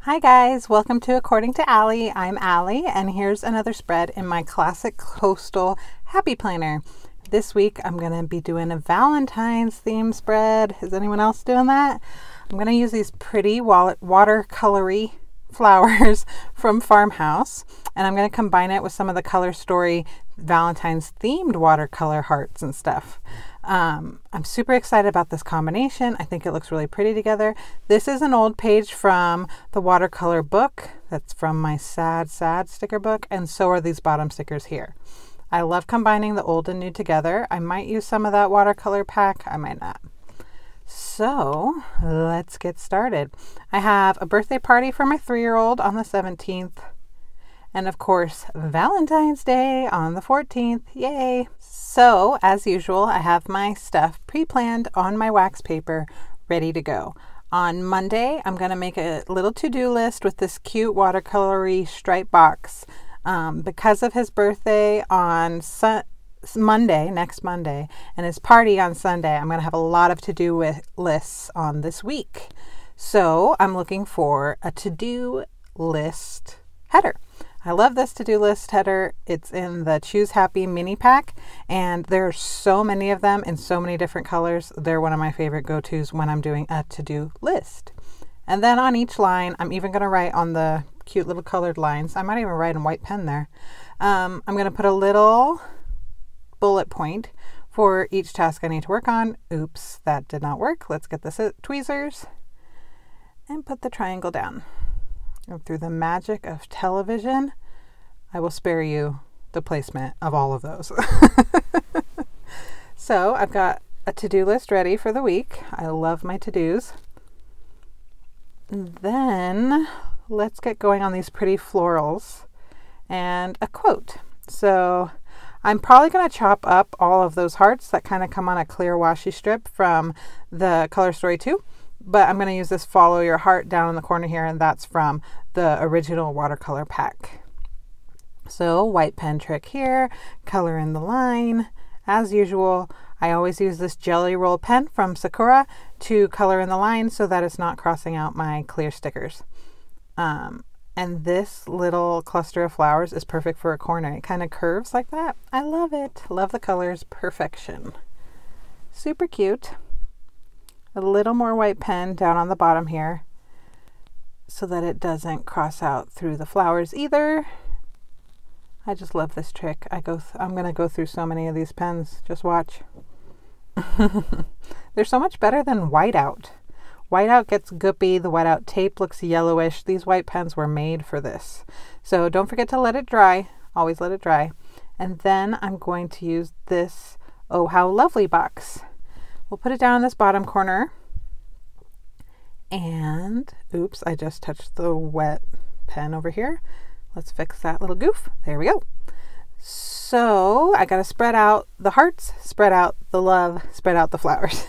Hi guys, welcome to According to Allie. I'm Allie, and here's another spread in my classic coastal happy planner. This week I'm going to be doing a Valentine's theme spread. Is anyone else doing that? I'm going to use these pretty watercolory flowers from Farmhouse, and I'm going to combine it with some of the Color Story Valentine's themed watercolor hearts and stuff. I'm super excited about this combination. I think it looks really pretty together. This is an old page from the watercolor book. That's from my sad sticker book, and so are these bottom stickers here. I love combining the old and new together. I might use some of that watercolor pack. I might not. So let's get started. I have a birthday party for my 3-year-old on the 17th. And of course, Valentine's Day on the 14th. Yay! So, as usual, I have my stuff pre-planned on my wax paper, ready to go. On Monday, I'm going to make a little to-do list with this cute watercolory stripe box. Because of his birthday on next Monday, and his party on Sunday, I'm going to have a lot of to-do lists on this week. So, I'm looking for a to-do list header. I love this to-do list header. It's in the Choose Happy mini pack, and there are so many of them in so many different colors. They're one of my favorite go-tos when I'm doing a to-do list. And then on each line, I'm even going to write on the cute little colored lines. I might even write in white pen there. I'm going to put a little bullet point for each task I need to work on. Oops, that did not work. Let's get the tweezers and put the triangle down. And through the magic of television, I will spare you the placement of all of those. So I've got a to-do list ready for the week. I love my to-dos. Then let's get going on these pretty florals and a quote. So I'm probably going to chop up all of those hearts that kind of come on a clear washi strip from the Color Story 2. But I'm going to use this Follow Your Heart down in the corner here, and that's from the original watercolor pack. So white pen trick here, color in the line. As usual, I always use this Jelly Roll pen from Sakura to color in the line so that it's not crossing out my clear stickers. And this little cluster of flowers is perfect for a corner. It kind of curves like that. I love it. Love the colors. Perfection. Super cute. A little more white pen down on the bottom here so that it doesn't cross out through the flowers either. I just love this trick. I'm going to go through so many of these pens. Just watch. They're so much better than whiteout. Whiteout gets goopy. The whiteout tape looks yellowish. These white pens were made for this. So don't forget to let it dry. Always let it dry. And then I'm going to use this Oh How Lovely box. We'll put it down in this bottom corner. And, oops, I just touched the wet pen over here. Let's fix that little goof. There we go. So I got to spread out the hearts, spread out the love, spread out the flowers.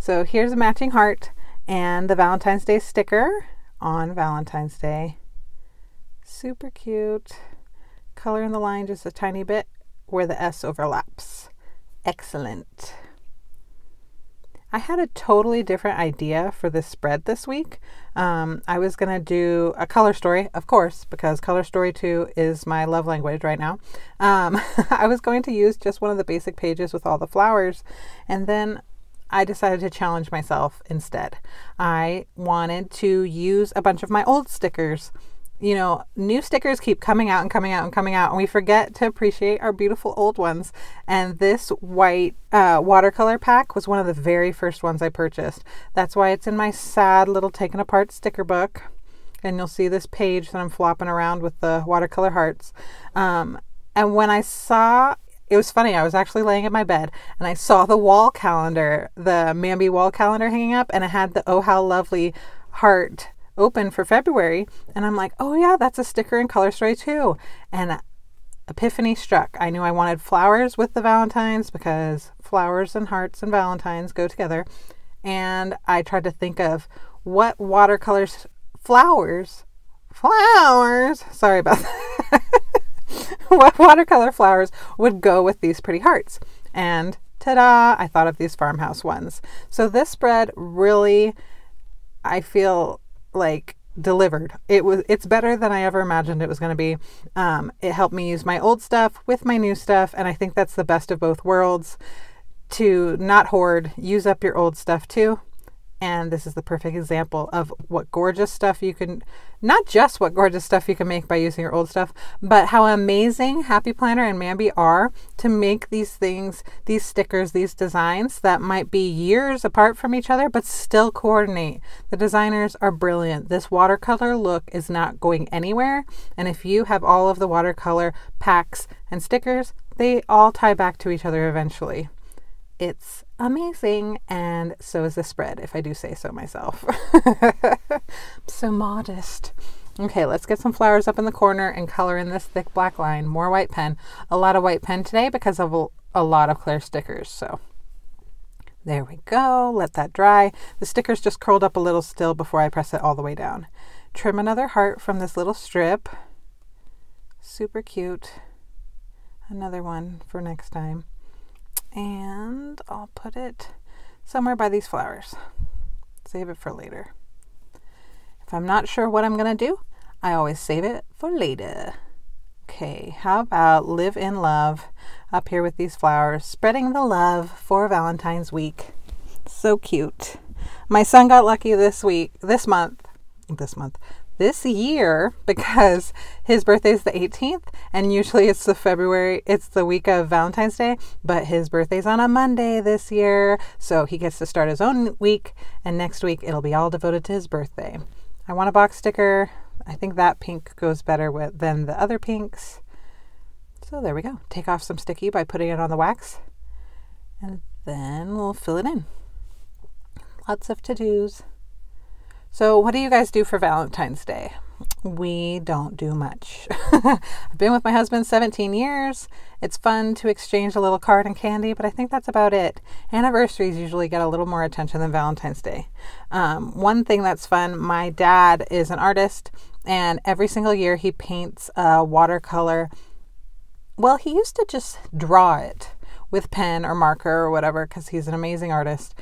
So here's a matching heart and the Valentine's Day sticker on Valentine's Day. Super cute. Color in the line just a tiny bit where the S overlaps. Excellent. I had a totally different idea for this spread this week. I was going to do a color story, of course, because Color Story 2 is my love language right now. I was going to use just one of the basic pages with all the flowers, and then I decided to challenge myself instead. I wanted to use a bunch of my old stickers. You know, new stickers keep coming out and coming out and coming out, and we forget to appreciate our beautiful old ones. And this white watercolor pack was one of the very first ones I purchased. That's why it's in my sad little taken apart sticker book. And you'll see this page that I'm flopping around with the watercolor hearts. And when I saw, it was funny, I was actually laying in my bed and I saw the wall calendar, the Mambi wall calendar hanging up, and it had the Oh How Lovely heart open for February, and I'm like, oh yeah, that's a sticker in Color Story 2. And epiphany struck. I knew I wanted flowers with the Valentines because flowers and hearts and Valentines go together. And I tried to think of what watercolors flowers, sorry about that. What watercolor flowers would go with these pretty hearts. And ta-da, I thought of these Farmhouse ones. So this spread really, I feel like delivered. It's better than I ever imagined it was going to be. It helped me use my old stuff with my new stuff, and I think that's the best of both worlds, to not hoard, use up your old stuff too. And this is the perfect example of what gorgeous stuff you can, not just what gorgeous stuff you can make by using your old stuff, but how amazing Happy Planner and Mambi are to make these things, these stickers, these designs that might be years apart from each other, but still coordinate. The designers are brilliant. This watercolor look is not going anywhere. And if you have all of the watercolor packs and stickers, they all tie back to each other eventually. It's amazing, and so is the spread, if I do say so myself. So modest. Okay, let's get some flowers up in the corner and color in this thick black line. More white pen. A lot of white pen today because of a lot of clear stickers. So there we go. Let that dry. The stickers just curled up a little still before I press it all the way down. Trim another heart from this little strip. Super cute. Another one for next time. And I'll put it somewhere by these flowers. Save it for later. If I'm not sure what I'm going to do, I always save it for later. Okay, how about Live in Love up here with these flowers, spreading the love for Valentine's week. So cute. My son got lucky this year, because his birthday is the 18th, and usually it's the week of Valentine's Day, but his birthday's on a Monday this year, so he gets to start his own week, and next week it'll be all devoted to his birthday. I want a box sticker. I think that pink goes better than the other pinks. So there we go. Take off some sticky by putting it on the wax, and then we'll fill it in. Lots of to-dos. So what do you guys do for Valentine's Day? We don't do much. I've been with my husband 17 years. It's fun to exchange a little card and candy, but I think that's about it. Anniversaries usually get a little more attention than Valentine's Day. One thing that's fun, my dad is an artist, and every single year he paints a watercolor. Well, he used to just draw it with pen or marker or whatever, because he's an amazing artist.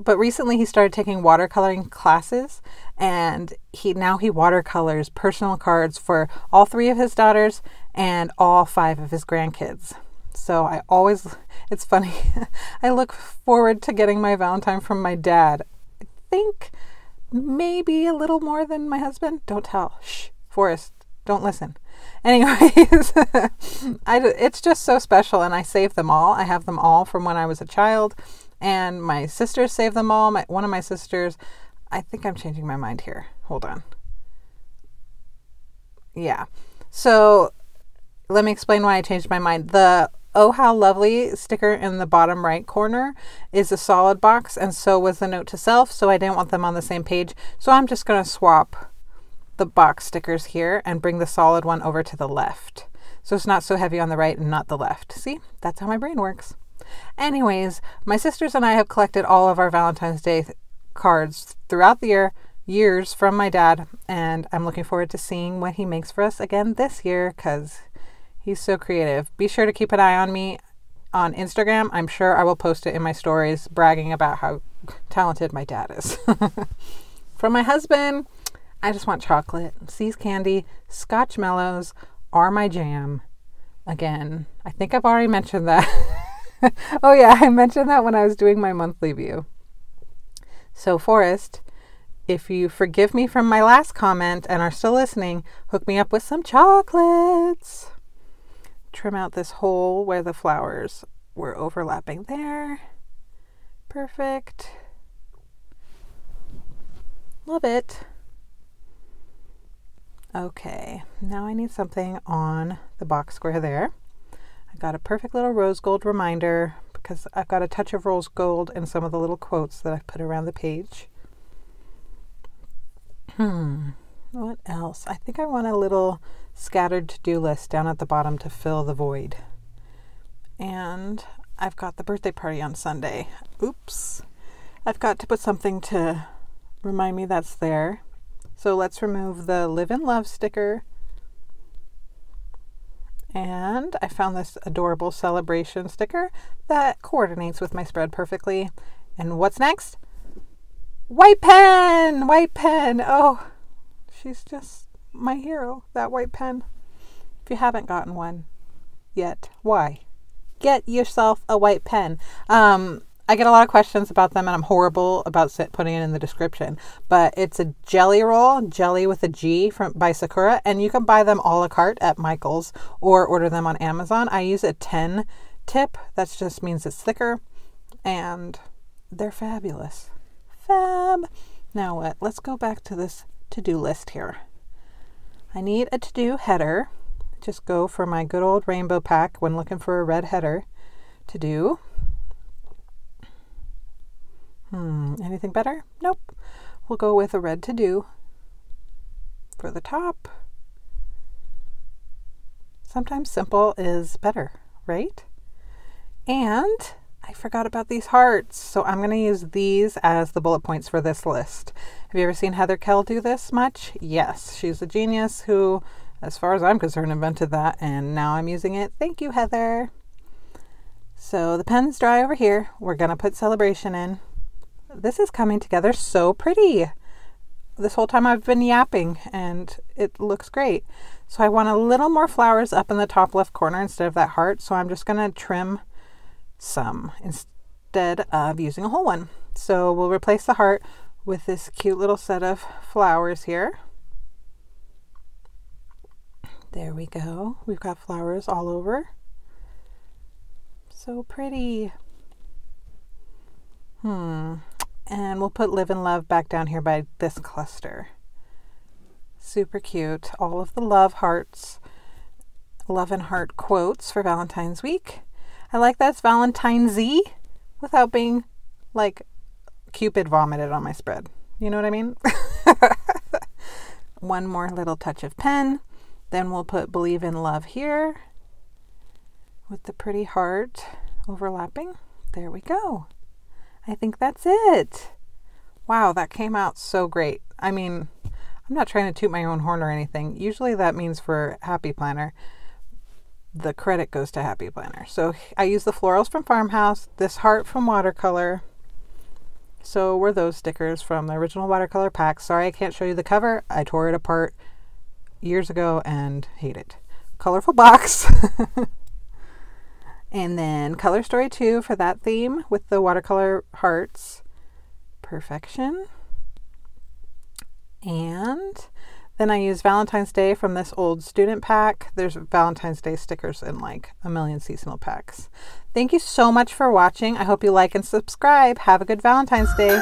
But recently he started taking watercoloring classes, and he watercolors personal cards for all 3 of his daughters and all 5 of his grandkids. So it's funny, I look forward to getting my Valentine from my dad. I think maybe a little more than my husband. Don't tell. Shh, Forrest, don't listen. Anyways, it's just so special, and I save them all. I have them all from when I was a child. And my sisters save them all. One of my sisters, I think I'm changing my mind here. Hold on. Yeah. So let me explain why I changed my mind. The Oh How Lovely sticker in the bottom right corner is a solid box, and so was the note to self. So I didn't want them on the same page. So I'm just going to swap the box stickers here and bring the solid one over to the left. So it's not so heavy on the right and not the left. See, that's how my brain works. Anyways, my sisters and I have collected all of our Valentine's Day cards throughout the years from my dad, and I'm looking forward to seeing what he makes for us again this year, because he's so creative. Be sure to keep an eye on me on Instagram. I'm sure I will post it in my stories, bragging about how talented my dad is. From my husband, I just want chocolate. See's candy, Scotch Mellows are my jam. Again, I think I've already mentioned that. Oh yeah, I mentioned that when I was doing my monthly view. So Forrest, if you forgive me from my last comment and are still listening, hook me up with some chocolates. Trim out this hole where the flowers were overlapping there. Perfect. Love it. Okay, now I need something on the box square there. I got a perfect little rose gold reminder, because I've got a touch of rose gold in some of the little quotes that I've put around the page. What else? I think I want a little scattered to-do list down at the bottom to fill the void. And I've got the birthday party on Sunday. Oops. I've got to put something to remind me that's there. So let's remove the Live in Love sticker. And I found this adorable celebration sticker that coordinates with my spread perfectly. And what's next? White pen! White pen! Oh, she's just my hero, that white pen. If you haven't gotten one yet, why? Get yourself a white pen. I get a lot of questions about them, and I'm horrible about putting it in the description. But it's a jelly roll, jelly with a G by Sakura, and you can buy them a la carte at Michael's or order them on Amazon. I use a 10 tip. That just means it's thicker, and they're fabulous. Fab. Now what? Let's go back to this to-do list here. I need a to-do header. Just go for my good old rainbow pack when looking for a red header to do. Anything better? Nope. We'll go with a red to do for the top. Sometimes simple is better, right? And I forgot about these hearts, so I'm going to use these as the bullet points for this list. Have you ever seen Heather Kell do this much? Yes, she's a genius who, as far as I'm concerned, invented that, and now I'm using it. Thank you, Heather. So the pen's dry over here. We're going to put celebration in. This is coming together so pretty. This whole time I've been yapping, and it looks great. So I want a little more flowers up in the top left corner instead of that heart, so I'm just going to trim some instead of using a whole one. So we'll replace the heart with this cute little set of flowers here. There we go. We've got flowers all over. So pretty. And we'll put Live and Love back down here by this cluster. Super cute. All of the love hearts, love and heart quotes for Valentine's week. I like that it's Valentine Z without being like Cupid vomited on my spread. You know what I mean? One more little touch of pen. Then we'll put Believe in Love here with the pretty heart overlapping. There we go. I think that's it. Wow, that came out so great. I mean, I'm not trying to toot my own horn or anything. Usually that means for Happy Planner, the credit goes to Happy Planner. So I use the florals from Farmhouse, this heart from Watercolor. So were those stickers from the original watercolor pack. Sorry I can't show you the cover. I tore it apart years ago and hate it. Colorful box. And then Color Story 2 for that theme with the watercolor hearts. Perfection. And then I use Valentine's Day from this old student pack. There's Valentine's Day stickers in like a million seasonal packs. Thank you so much for watching. I hope you like and subscribe. Have a good Valentine's Day.